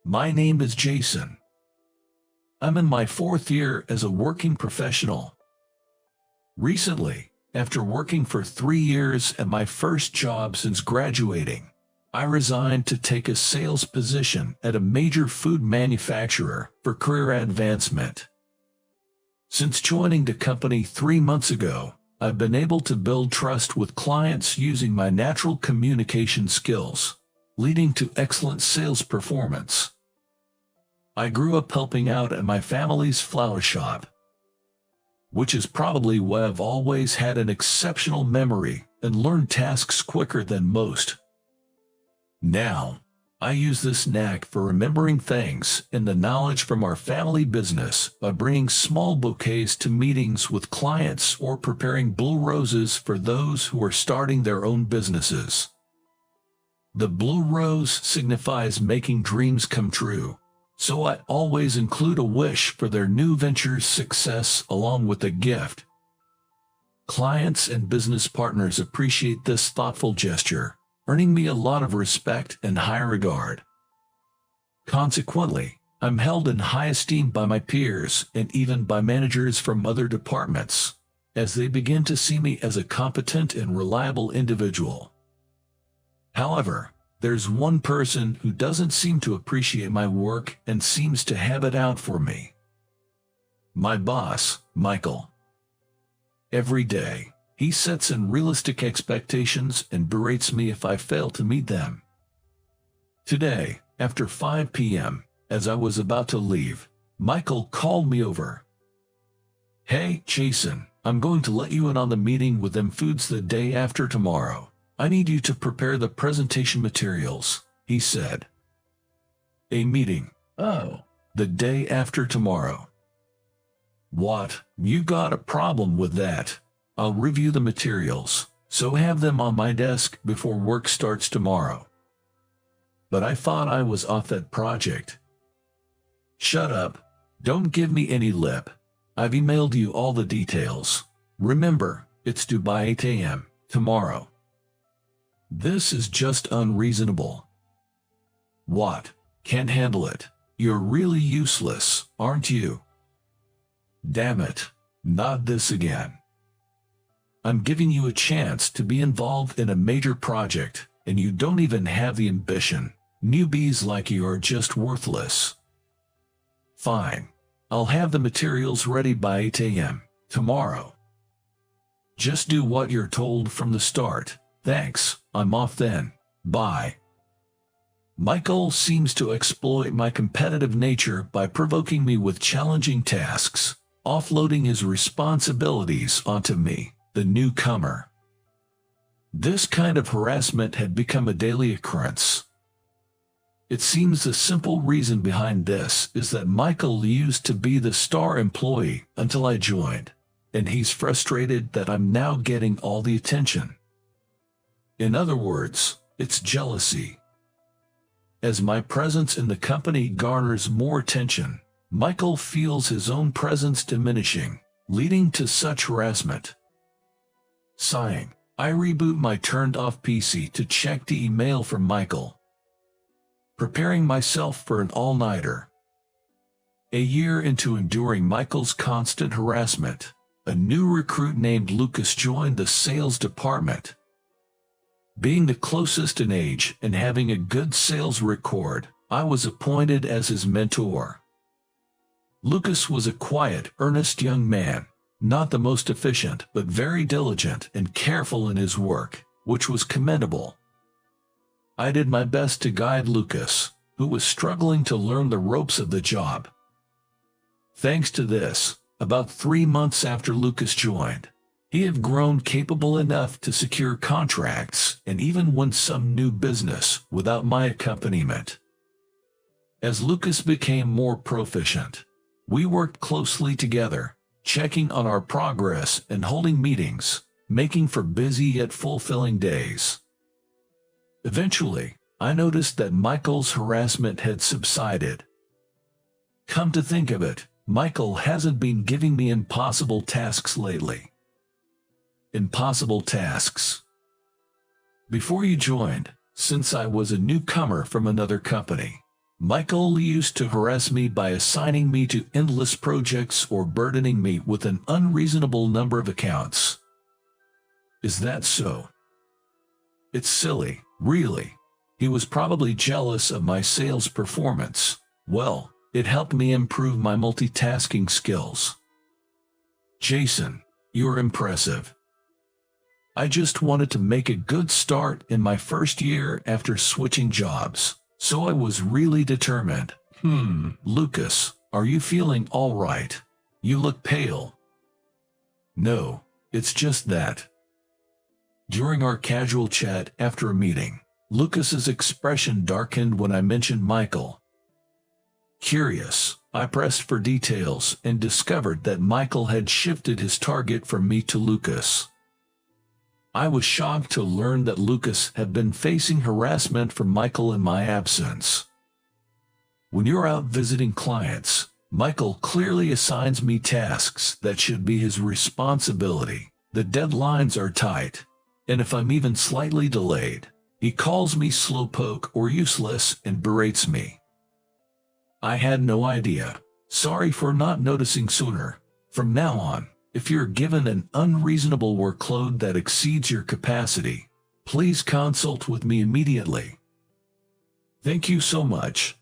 My name is Jason. I'm in my 4th year as a working professional. Recently, after working for 3 years at my first job since graduating, I resigned to take a sales position at a major food manufacturer for career advancement. Since joining the company 3 months ago, I've been able to build trust with clients using my natural communication skills, leading to excellent sales performance. I grew up helping out at my family's flower shop, which is probably why I've always had an exceptional memory and learned tasks quicker than most. Now, I use this knack for remembering things and the knowledge from our family business by bringing small bouquets to meetings with clients or preparing blue roses for those who are starting their own businesses. The blue rose signifies making dreams come true, so I always include a wish for their new venture's success along with a gift. Clients and business partners appreciate this thoughtful gesture, earning me a lot of respect and high regard. Consequently, I'm held in high esteem by my peers and even by managers from other departments, as they begin to see me as a competent and reliable individual. However, there's one person who doesn't seem to appreciate my work and seems to have it out for me. My boss, Michael. Every day, he sets unrealistic expectations and berates me if I fail to meet them. Today, after 5 p.m., as I was about to leave, Michael called me over. "Hey, Jason, I'm going to let you in on the meeting with them foods the day after tomorrow. I need you to prepare the presentation materials," he said. "A meeting? Oh, the day after tomorrow. What, you got a problem with that? I'll review the materials, so have them on my desk before work starts tomorrow." But I thought I was off that project. "Shut up. Don't give me any lip. I've emailed you all the details. Remember, it's due by 8 a.m. tomorrow." This is just unreasonable. "What? Can't handle it? You're really useless, aren't you?" Damn it, not this again. I'm giving you a chance to be involved in a major project, and you don't even have the ambition. Newbies like you are just worthless. Fine, I'll have the materials ready by 8 a.m. tomorrow. Just do what you're told from the start. Thanks, I'm off then. Bye. Michael seems to exploit my competitive nature by provoking me with challenging tasks, offloading his responsibilities onto me, the newcomer. This kind of harassment had become a daily occurrence. It seems the simple reason behind this is that Michael used to be the star employee until I joined, and he's frustrated that I'm now getting all the attention. In other words, it's jealousy. As my presence in the company garners more attention, Michael feels his own presence diminishing, leading to such harassment. Sighing, I reboot my turned-off PC to check the email from Michael. Preparing myself for an all-nighter. A year into enduring Michael's constant harassment, a new recruit named Lucas joined the sales department. Being the closest in age and having a good sales record, I was appointed as his mentor. Lucas was a quiet, earnest young man, not the most efficient but very diligent and careful in his work, which was commendable. I did my best to guide Lucas, who was struggling to learn the ropes of the job. Thanks to this, about 3 months after Lucas joined, he had grown capable enough to secure contracts and even win some new business without my accompaniment. As Lucas became more proficient, we worked closely together, checking on our progress and holding meetings, making for busy yet fulfilling days. Eventually, I noticed that Michael's harassment had subsided. Come to think of it, Michael hasn't been giving me impossible tasks lately. Impossible tasks. Before you joined, since I was a newcomer from another company, Michael used to harass me by assigning me to endless projects or burdening me with an unreasonable number of accounts. Is that so? It's silly, really. He was probably jealous of my sales performance. Well, it helped me improve my multitasking skills. Jason, you're impressive. I just wanted to make a good start in my first year after switching jobs, so I was really determined. Lucas, are you feeling all right? You look pale. No, it's just that. During our casual chat after a meeting, Lucas's expression darkened when I mentioned Michael. Curious, I pressed for details and discovered that Michael had shifted his target from me to Lucas. I was shocked to learn that Lucas had been facing harassment from Michael in my absence. When you're out visiting clients, Michael clearly assigns me tasks that should be his responsibility. The deadlines are tight, and if I'm even slightly delayed, he calls me slowpoke or useless and berates me. I had no idea. Sorry for not noticing sooner. From now on, if you're given an unreasonable workload that exceeds your capacity, please consult with me immediately. Thank you so much.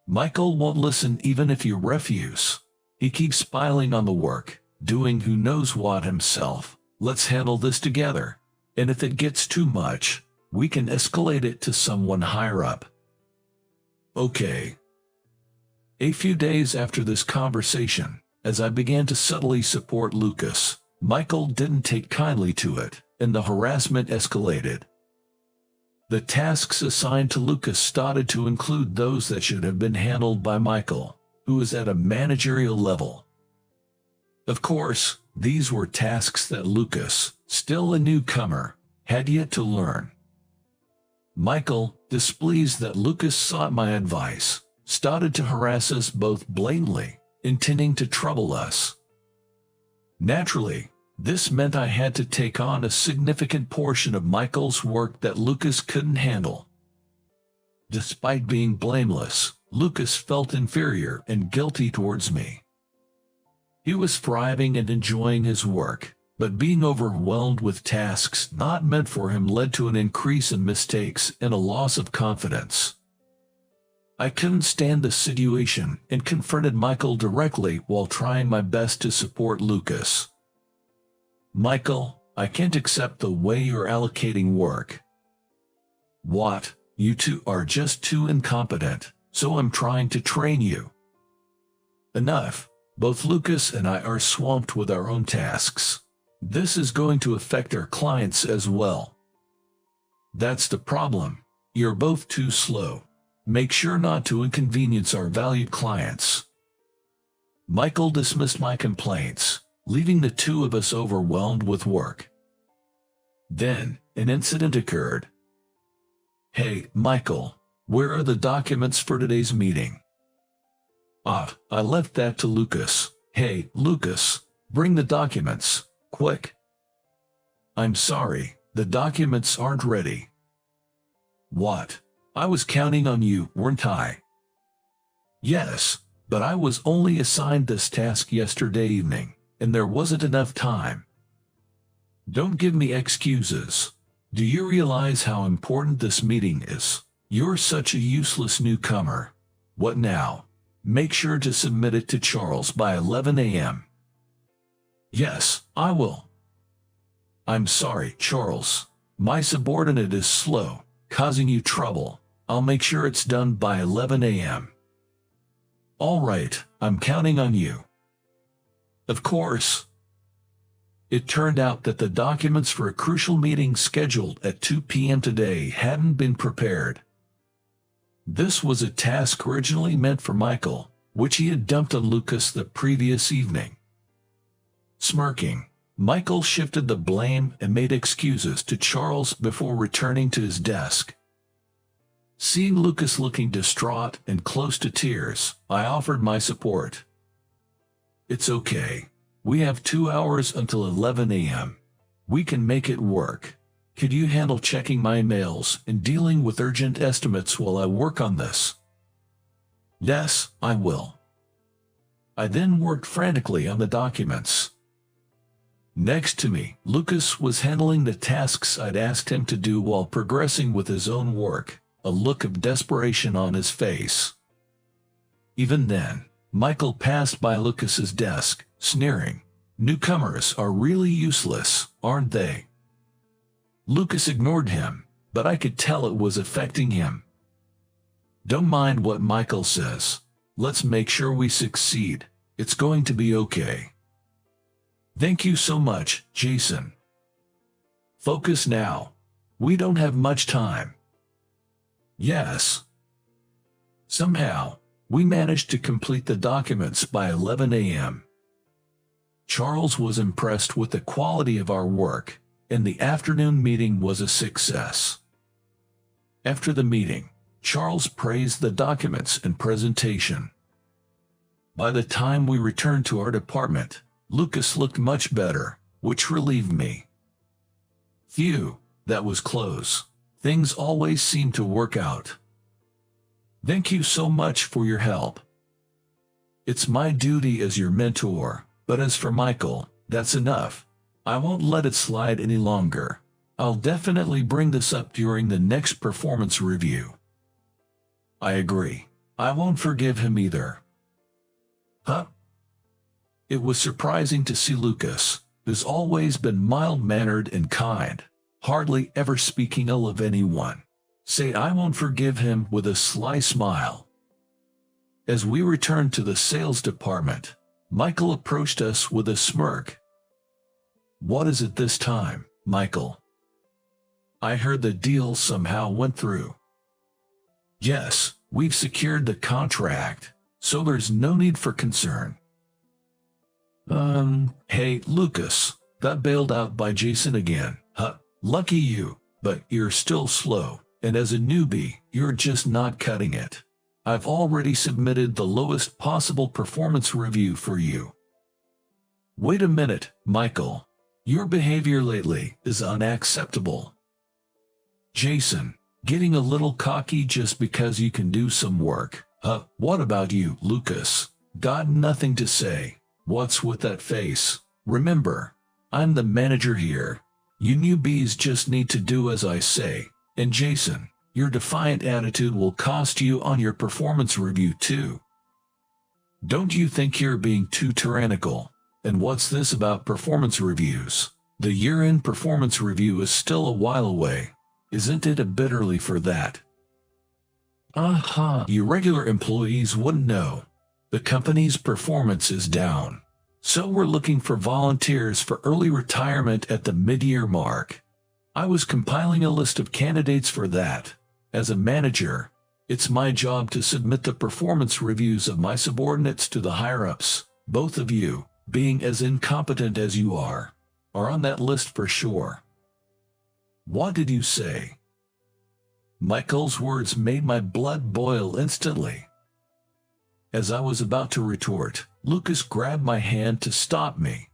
Michael won't listen even if you refuse. He keeps piling on the work, doing who knows what himself. Let's handle this together. And if it gets too much, we can escalate it to someone higher up. Okay. A few days after this conversation, as I began to subtly support Lucas, Michael didn't take kindly to it, and the harassment escalated. The tasks assigned to Lucas started to include those that should have been handled by Michael, who was at a managerial level. Of course, these were tasks that Lucas, still a newcomer, had yet to learn. Michael, displeased that Lucas sought my advice, started to harass us both blatantly, intending to trouble us. Naturally, this meant I had to take on a significant portion of Michael's work that Lucas couldn't handle. Despite being blameless, Lucas felt inferior and guilty towards me. He was thriving and enjoying his work, but being overwhelmed with tasks not meant for him led to an increase in mistakes and a loss of confidence. I couldn't stand the situation and confronted Michael directly while trying my best to support Lucas. Michael, I can't accept the way you're allocating work. What? You two are just too incompetent, so I'm trying to train you. Enough. Both Lucas and I are swamped with our own tasks. This is going to affect our clients as well. That's the problem. You're both too slow. Make sure not to inconvenience our valued clients. Michael dismissed my complaints, leaving the two of us overwhelmed with work. Then, an incident occurred. Hey, Michael, where are the documents for today's meeting? I left that to Lucas. Hey, Lucas, bring the documents, quick. I'm sorry, the documents aren't ready. What? I was counting on you, weren't I? Yes, but I was only assigned this task yesterday evening, and there wasn't enough time. Don't give me excuses. Do you realize how important this meeting is? You're such a useless newcomer. What now? Make sure to submit it to Charles by 11 a.m. Yes, I will. I'm sorry, Charles. My subordinate is slow, causing you trouble. I'll make sure it's done by 11 a.m. All right, I'm counting on you. Of course. It turned out that the documents for a crucial meeting scheduled at 2 p.m. today hadn't been prepared. This was a task originally meant for Michael, which he had dumped on Lucas the previous evening. Smirking, Michael shifted the blame and made excuses to Charles before returning to his desk. Seeing Lucas looking distraught and close to tears, I offered my support. It's okay. We have 2 hours until 11 a.m. We can make it work. Could you handle checking my emails and dealing with urgent estimates while I work on this? Yes, I will. I then worked frantically on the documents. Next to me, Lucas was handling the tasks I'd asked him to do while progressing with his own work, a look of desperation on his face. Even then, Michael passed by Lucas's desk, sneering. "Newcomers are really useless, aren't they?" Lucas ignored him, but I could tell it was affecting him. "Don't mind what Michael says. Let's make sure we succeed. It's going to be okay." "Thank you so much, Jason. Focus now. We don't have much time." Yes. Somehow, we managed to complete the documents by 11 a.m. Charles was impressed with the quality of our work, and the afternoon meeting was a success. After the meeting, Charles praised the documents and presentation. By the time we returned to our department, Lucas looked much better, which relieved me. Phew, that was close. Things always seem to work out. Thank you so much for your help. It's my duty as your mentor, but as for Michael, that's enough. I won't let it slide any longer. I'll definitely bring this up during the next performance review. I agree. I won't forgive him either. Huh? It was surprising to see Lucas, who's always been mild-mannered and kind, hardly ever speaking ill of anyone, say "I won't forgive him" with a sly smile. As we returned to the sales department, Michael approached us with a smirk. "What is it this time, Michael? I heard the deal somehow went through." "Yes, we've secured the contract, so there's no need for concern." Hey, Lucas, got bailed out by Jason again, huh? Lucky you, but you're still slow, and as a newbie, you're just not cutting it. I've already submitted the lowest possible performance review for you." "Wait a minute, Michael. Your behavior lately is unacceptable." "Jason, getting a little cocky just because you can do some work. What about you, Lucas? Got nothing to say. What's with that face? Remember, I'm the manager here. You newbies just need to do as I say. And Jason, your defiant attitude will cost you on your performance review too. Don't you think you're being too tyrannical? And what's this about performance reviews? The year-end performance review is still a while away. Isn't it a bit early for that?" You regular employees wouldn't know. The company's performance is down. So we're looking for volunteers for early retirement at the mid-year mark. I was compiling a list of candidates for that. As a manager, it's my job to submit the performance reviews of my subordinates to the higher-ups. Both of you, being as incompetent as you are on that list for sure." "What did you say?" Michael's words made my blood boil instantly. As I was about to retort, Lucas grabbed my hand to stop me.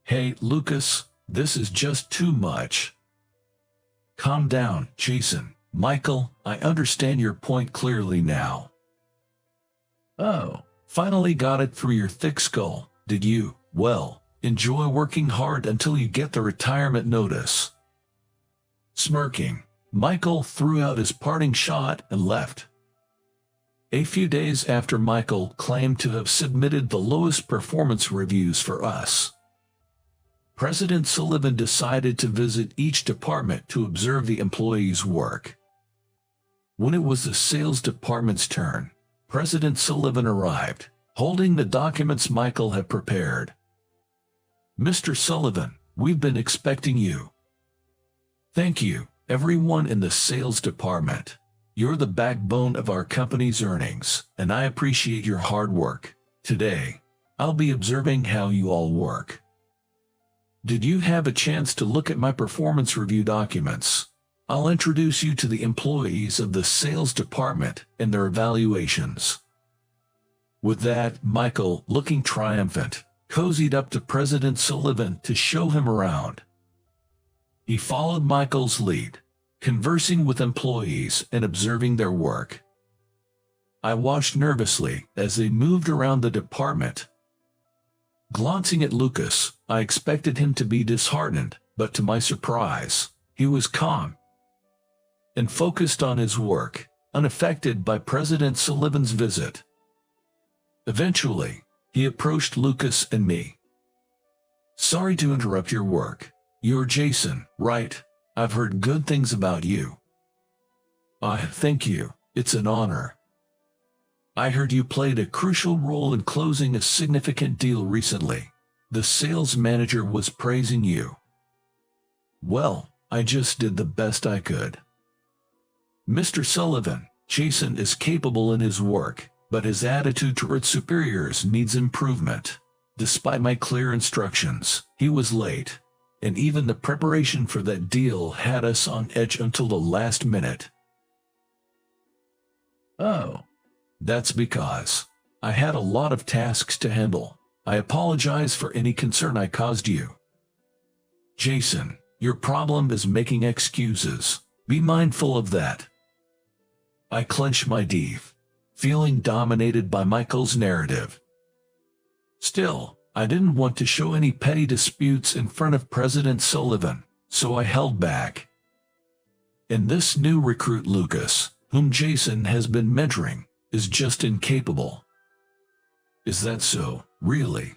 "Hey, Lucas, this is just too much." "Calm down, Jason. Michael, I understand your point clearly now." "Oh, finally got it through your thick skull, did you? Well, enjoy working hard until you get the retirement notice." Smirking, Michael threw out his parting shot and left. A few days after Michael claimed to have submitted the lowest performance reviews for us, President Sullivan decided to visit each department to observe the employees' work. When it was the sales department's turn, President Sullivan arrived, holding the documents Michael had prepared. "Mr. Sullivan, we've been expecting you." "Thank you, everyone in the sales department. You're the backbone of our company's earnings, and I appreciate your hard work. Today, I'll be observing how you all work. Did you have a chance to look at my performance review documents? I'll introduce you to the employees of the sales department and their evaluations." With that, Michael, looking triumphant, cozied up to President Sullivan to show him around. He followed Michael's lead, conversing with employees and observing their work. I watched nervously as they moved around the department. Glancing at Lucas, I expected him to be disheartened, but to my surprise, he was calm and focused on his work, unaffected by President Sullivan's visit. Eventually, he approached Lucas and me. "Sorry to interrupt your work. You're Jason, right? I've heard good things about you." Thank you. It's an honor. I heard you played a crucial role in closing a significant deal recently. The sales manager was praising you." "Well, I just did the best I could." "Mr. Sullivan, Jason is capable in his work, but his attitude toward superiors needs improvement. Despite my clear instructions, he was late, and even the preparation for that deal had us on edge until the last minute." "Oh, that's because I had a lot of tasks to handle. I apologize for any concern I caused you." "Jason, your problem is making excuses. Be mindful of that." I clenched my teeth, feeling dominated by Michael's narrative. Still, I didn't want to show any petty disputes in front of President Sullivan, so I held back. "And this new recruit Lucas, whom Jason has been mentoring, is just incapable." "Is that so, really?"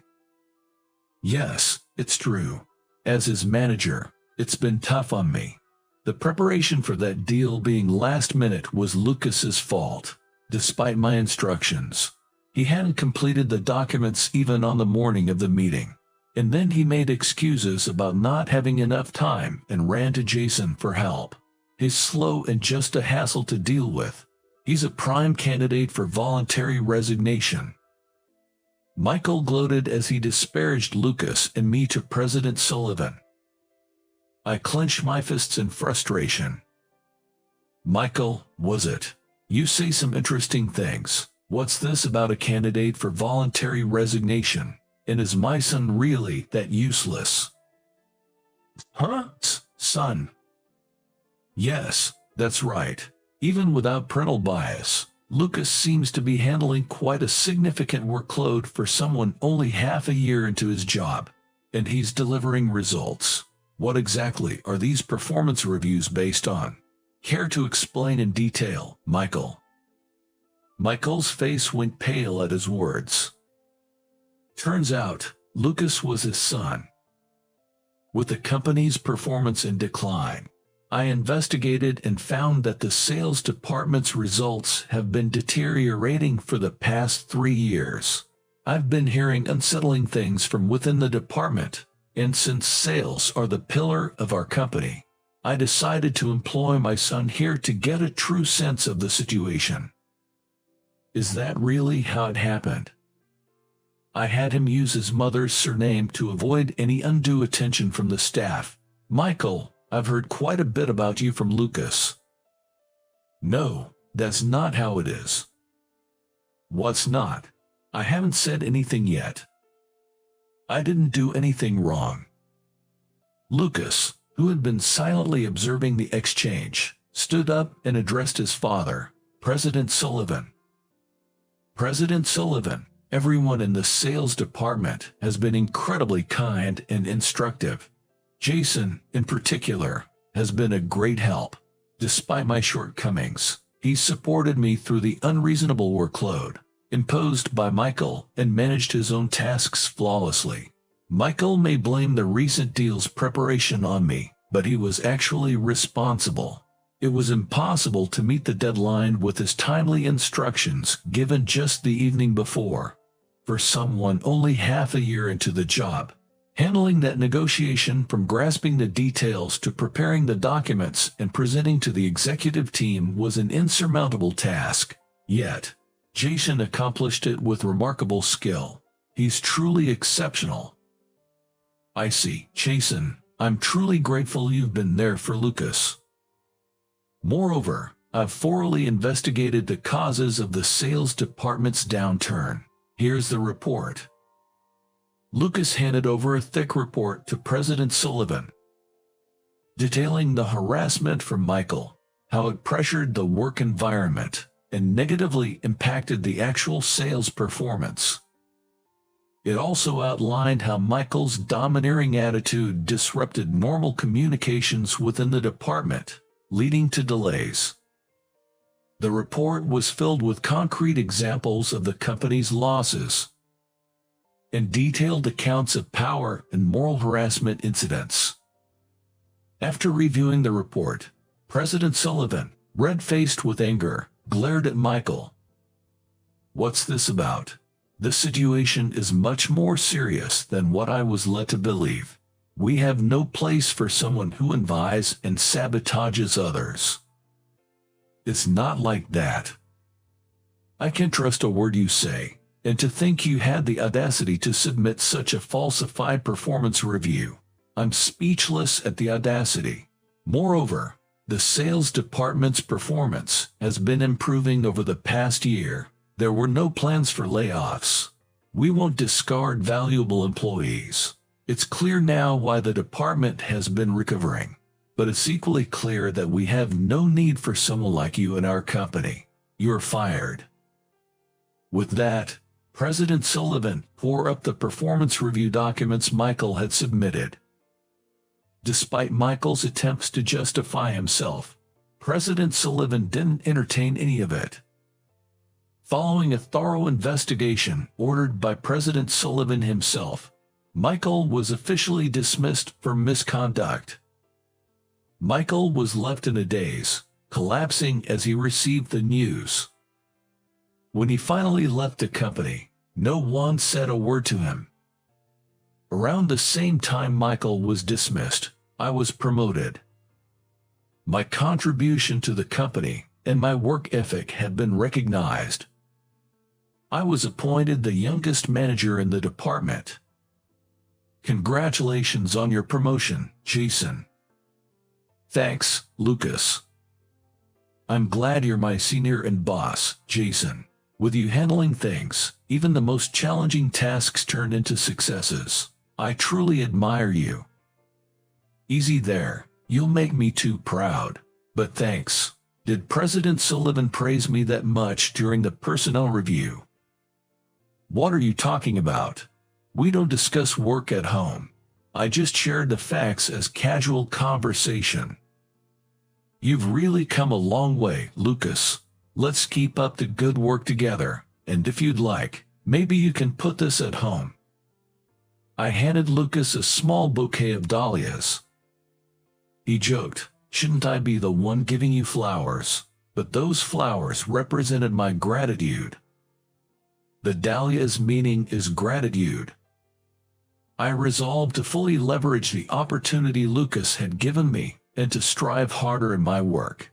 "Yes, it's true. As his manager, it's been tough on me. The preparation for that deal being last minute was Lucas's fault, despite my instructions. He hadn't completed the documents even on the morning of the meeting, and then he made excuses about not having enough time and ran to Jason for help. He's slow and just a hassle to deal with. He's a prime candidate for voluntary resignation." Michael gloated as he disparaged Lucas and me to President Sullivan. I clenched my fists in frustration. "Michael, was it? You say some interesting things. What's this about a candidate for voluntary resignation? And is my son really that useless?" "Huh, son?" "Yes, that's right. Even without parental bias, Lucas seems to be handling quite a significant workload for someone only half a year into his job, and he's delivering results. What exactly are these performance reviews based on? Care to explain in detail, Michael?" Michael's face went pale at his words. Turns out, Lucas was his son. With the company's performance in decline, I investigated and found that the sales department's results have been deteriorating for the past 3 years. I've been hearing unsettling things from within the department, and since sales are the pillar of our company, I decided to employ my son here to get a true sense of the situation. Is that really how it happened? I had him use his mother's surname to avoid any undue attention from the staff. "Michael, I've heard quite a bit about you from Lucas." "No, that's not how it is." "What's not?" "I haven't said anything yet. I didn't do anything wrong." Lucas, who had been silently observing the exchange, stood up and addressed his father, President Sullivan. "President Sullivan, everyone in the sales department has been incredibly kind and instructive. Jason, in particular, has been a great help. Despite my shortcomings, he supported me through the unreasonable workload imposed by Michael and managed his own tasks flawlessly. Michael may blame the recent deal's preparation on me, but he was actually responsible. It was impossible to meet the deadline with his timely instructions given just the evening before. For someone only half a year into the job, handling that negotiation from grasping the details to preparing the documents and presenting to the executive team was an insurmountable task. Yet, Jason accomplished it with remarkable skill. He's truly exceptional." "I see, Jason. I'm truly grateful you've been there for Lucas. Moreover, I've thoroughly investigated the causes of the sales department's downturn. Here's the report." Lucas handed over a thick report to President Sullivan, detailing the harassment from Michael, how it pressured the work environment, and negatively impacted the actual sales performance. It also outlined how Michael's domineering attitude disrupted normal communications within the department, leading to delays. The report was filled with concrete examples of the company's losses and detailed accounts of power and moral harassment incidents. After reviewing the report, President Sullivan, red-faced with anger, glared at Michael. "What's this about? This situation is much more serious than what I was led to believe. We have no place for someone who envies and sabotages others. It's not like that. I can't trust a word you say, and to think you had the audacity to submit such a falsified performance review. I'm speechless at the audacity. Moreover, the sales department's performance has been improving over the past year. There were no plans for layoffs. We won't discard valuable employees. It's clear now why the department has been recovering. But it's equally clear that we have no need for someone like you in our company. You're fired." With that, President Sullivan tore up the performance review documents Michael had submitted. Despite Michael's attempts to justify himself, President Sullivan didn't entertain any of it. Following a thorough investigation ordered by President Sullivan himself, Michael was officially dismissed for misconduct. Michael was left in a daze, collapsing as he received the news. When he finally left the company, no one said a word to him. Around the same time Michael was dismissed, I was promoted. My contribution to the company and my work ethic had been recognized. I was appointed the youngest manager in the department. Congratulations on your promotion, Jason. Thanks, Lucas. I'm glad you're my senior and boss, Jason. With you handling things, even the most challenging tasks turn into successes. I truly admire you. Easy there, you'll make me too proud. But thanks. Did President Sullivan praise me that much during the personnel review? What are you talking about? We don't discuss work at home. I just shared the facts as casual conversation. You've really come a long way, Lucas. Let's keep up the good work together, and if you'd like, maybe you can put this at home. I handed Lucas a small bouquet of dahlias. He joked, shouldn't I be the one giving you flowers? But those flowers represented my gratitude. The dahlia's meaning is gratitude. I resolved to fully leverage the opportunity Lucas had given me and to strive harder in my work.